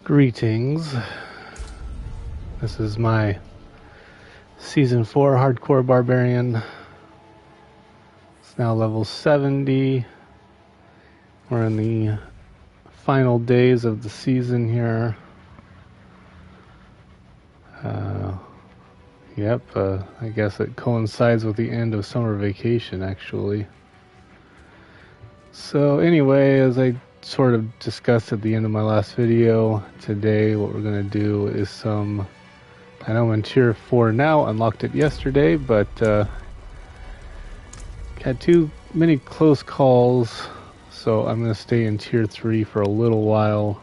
Greetings. This is my Season 4 Hardcore Barbarian. It's now level 70. We're in the final days of the season here. I guess it coincides with the end of summer vacation, actually. So anyway, as I sort of discussed at the end of my last video, today what we're going to do is I know I'm in tier 4 now, unlocked it yesterday, but had too many close calls, so I'm going to stay in tier 3 for a little while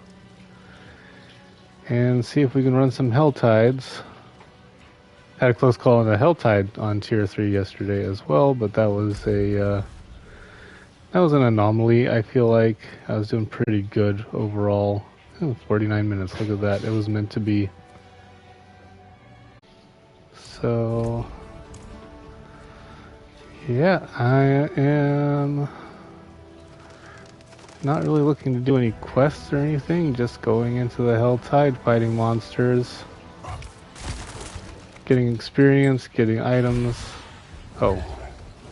and see if we can run some Helltides. Had a close call on a Helltide on tier 3 yesterday as well, but that was an anomaly. I feel like I was doing pretty good overall. 49 minutes, look at that. It was meant to be. So yeah, I am not really looking to do any quests or anything, just going into the Helltide, fighting monsters, getting experience, getting items. Oh,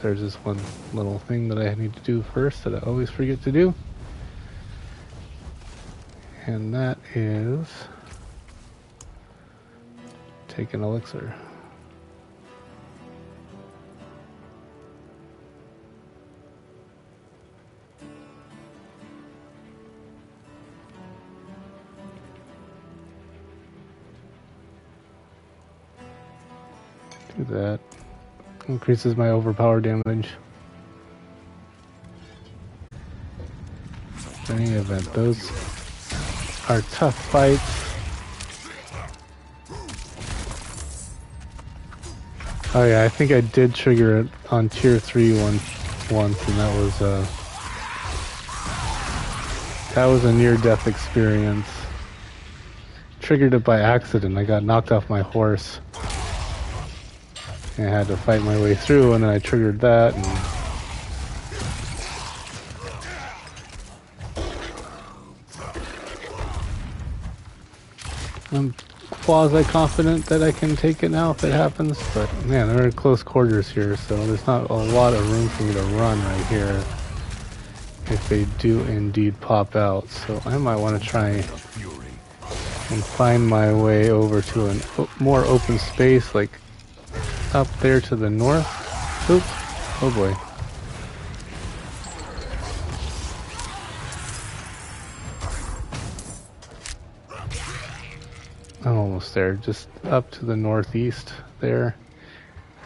there's this one little thing that I need to do first that I always forget to do. And that is take an elixir. Do that. Increases my overpower damage. In any event, those are tough fights. Oh yeah, I think I did trigger it on tier 3 once, and that was a near-death experience. Triggered it by accident. I got knocked off my horse. I had to fight my way through, and then I triggered that, and I'm quasi-confident that I can take it now if it happens, but man, they're in close quarters here, so there's not a lot of room for me to run right here if they do indeed pop out. So I might want to try and find my way over to a more open space, like up there to the north. Oops. Oh boy. I'm almost there. Just up to the northeast there.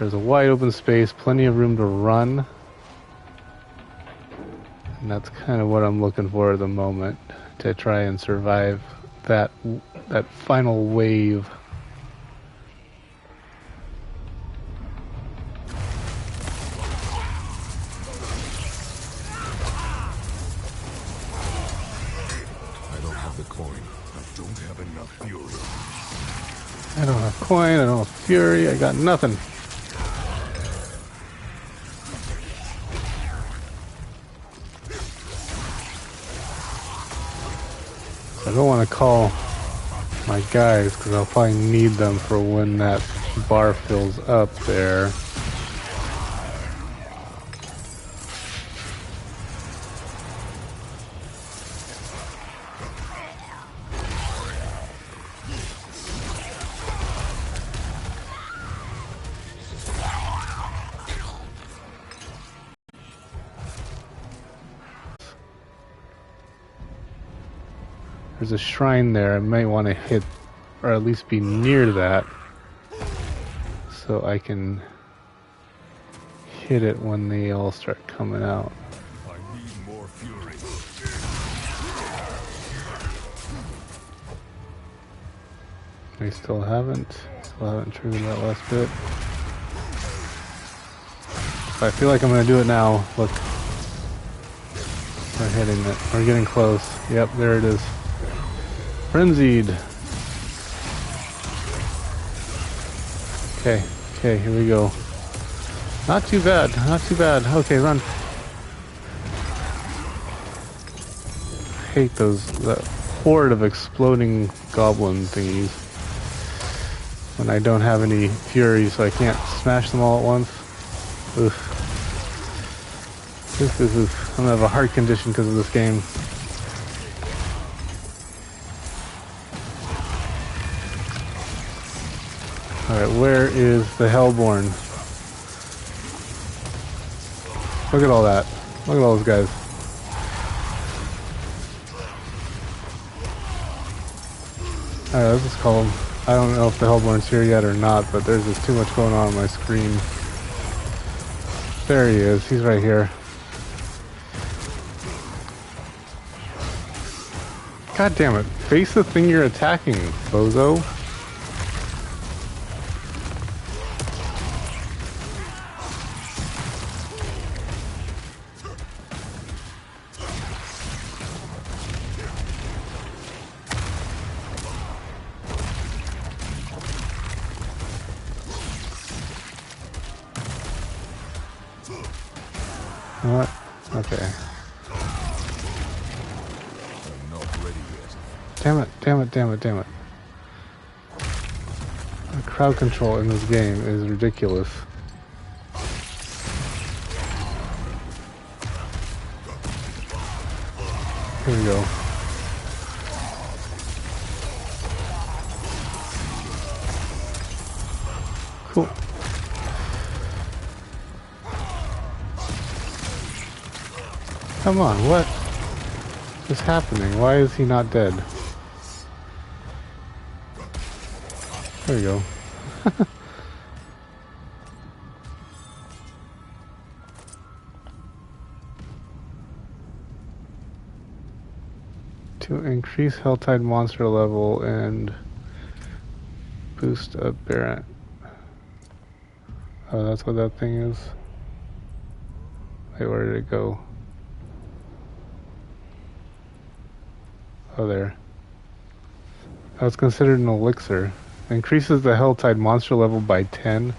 There's a wide open space, plenty of room to run. And that's kind of what I'm looking for at the moment, to try and survive that final wave. I don't have coin, I don't have fury, I got nothing. I don't want to call my guys because I'll probably need them for when that bar fills up there. There's a shrine there. I might want to hit, or at least be near that, so I can hit it when they all start coming out. I need more fury. I still haven't triggered that last bit. But I feel like I'm going to do it now. Look. We're hitting it. We're getting close. Yep, there it is. Frenzied. Okay, here we go. Not too bad, not too bad. Okay, run. I hate those horde of exploding goblin thingies when I don't have any fury, so I can't smash them all at once. Oof. I'm gonna have a heart condition because of this game. Alright, where is the Hellborn? Look at all that. Look at all those guys. Alright, let's just call them. I don't know if the Hellborn's here yet or not, but there's just too much going on my screen. There he is. He's right here. God damn it. Face the thing you're attacking, bozo. What? Okay. I'm not ready yet. Damn it, damn it, damn it, damn it. The crowd control in this game is ridiculous. Here we go. Cool. Come on, what is happening? Why is he not dead? There we go. To increase Helltide monster level and boost a barbarian. Oh, that's what that thing is? Wait, where did it go? Oh, there. Oh, it's considered an elixir. Increases the Helltide monster level by 10.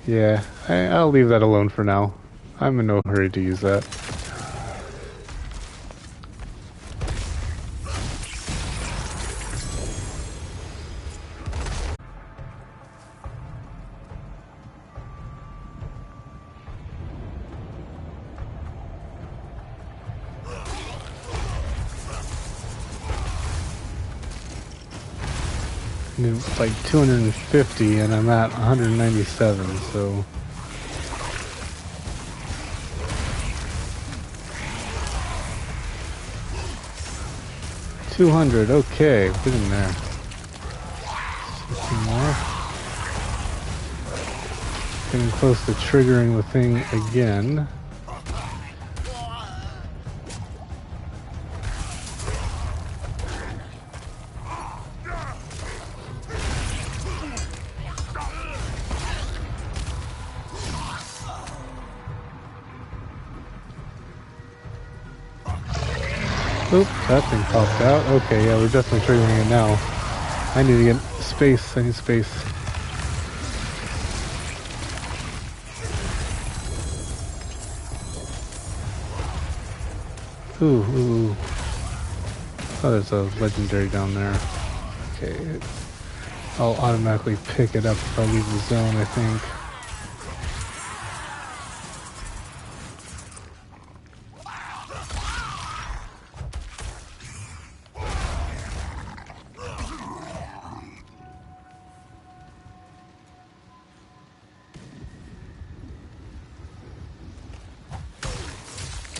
Yeah, I'll leave that alone for now. I'm in no hurry to use that. It's like 250 and I'm at 197, so... $200, okay, get in there. 50 more. Getting close to triggering the thing again. Oop, that thing popped out. Okay, yeah, we're definitely triggering it now. I need to get space. I need space. Ooh, ooh, ooh. Oh, there's a legendary down there. Okay. I'll automatically pick it up if I leave the zone, I think.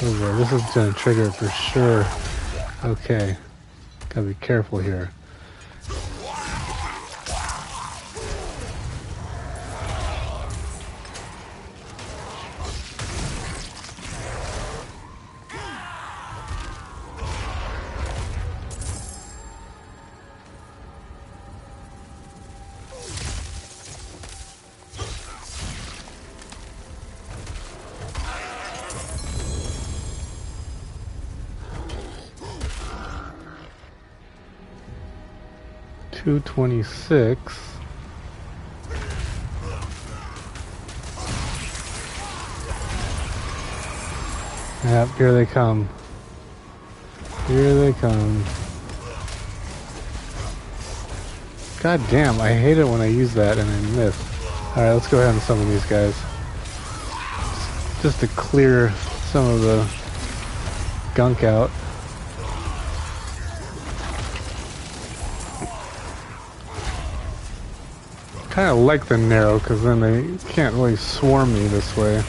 Over. This is gonna trigger it for sure. Okay. Gotta be careful here. $226. Yep, here they come. Here they come. God damn, I hate it when I use that and I miss. Alright, let's go ahead and summon these guys. Just to clear some of the gunk out. Kind of like the narrow, because then they can't really swarm me this way.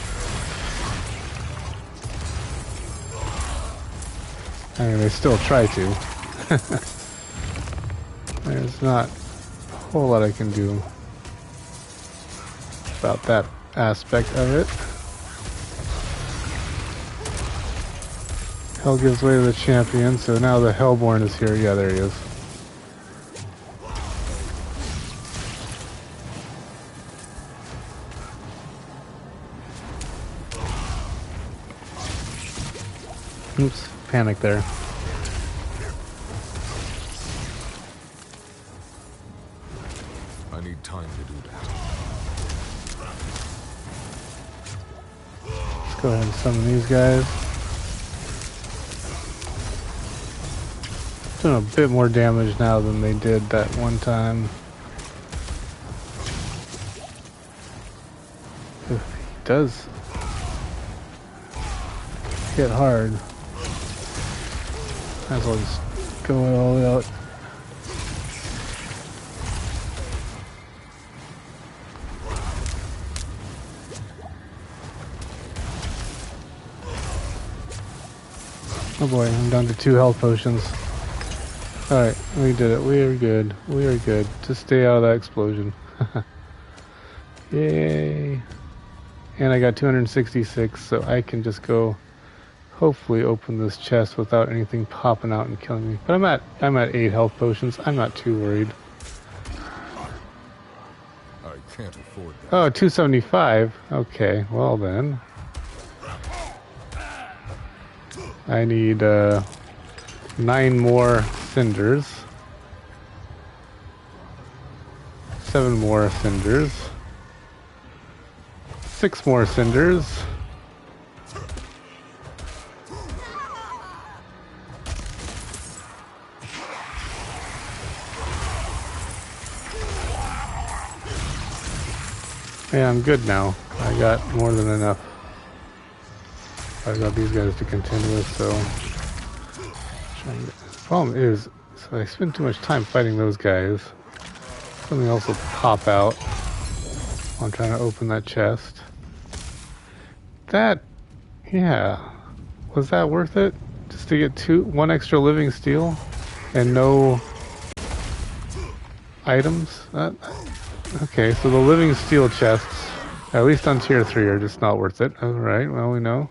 I mean, they still try to. There's not a whole lot I can do about that aspect of it. Hell gives way to the champion, so now the Hellborn is here. Yeah, there he is. Oops, panic there. I need time to do that. Let's go ahead and summon these guys. Doing a bit more damage now than they did that one time. He does hit hard. Might as well just go all the way out. Oh boy, I'm down to 2 health potions. Alright, we did it. We are good. We are good. Just stay out of that explosion. Yay. And I got 266, so I can just go hopefully open this chest without anything popping out and killing me. But I'm at 8 health potions. I'm not too worried. I can't afford that. Oh, 275. Okay, well then. I need 9 more cinders. 7 more cinders. 6 more cinders. Yeah, I'm good now. I got more than enough. I got these guys to contend with, so... The problem is, so I spend too much time fighting those guys. Something else will pop out while I'm trying to open that chest. That... yeah. Was that worth it? Just to get 1 extra living steel? And no... items? Okay, so the living steel chests, at least on tier 3, are just not worth it. Alright, well, we know.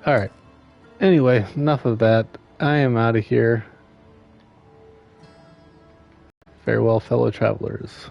Alright. Anyway, enough of that. I am out of here. Farewell, fellow travelers.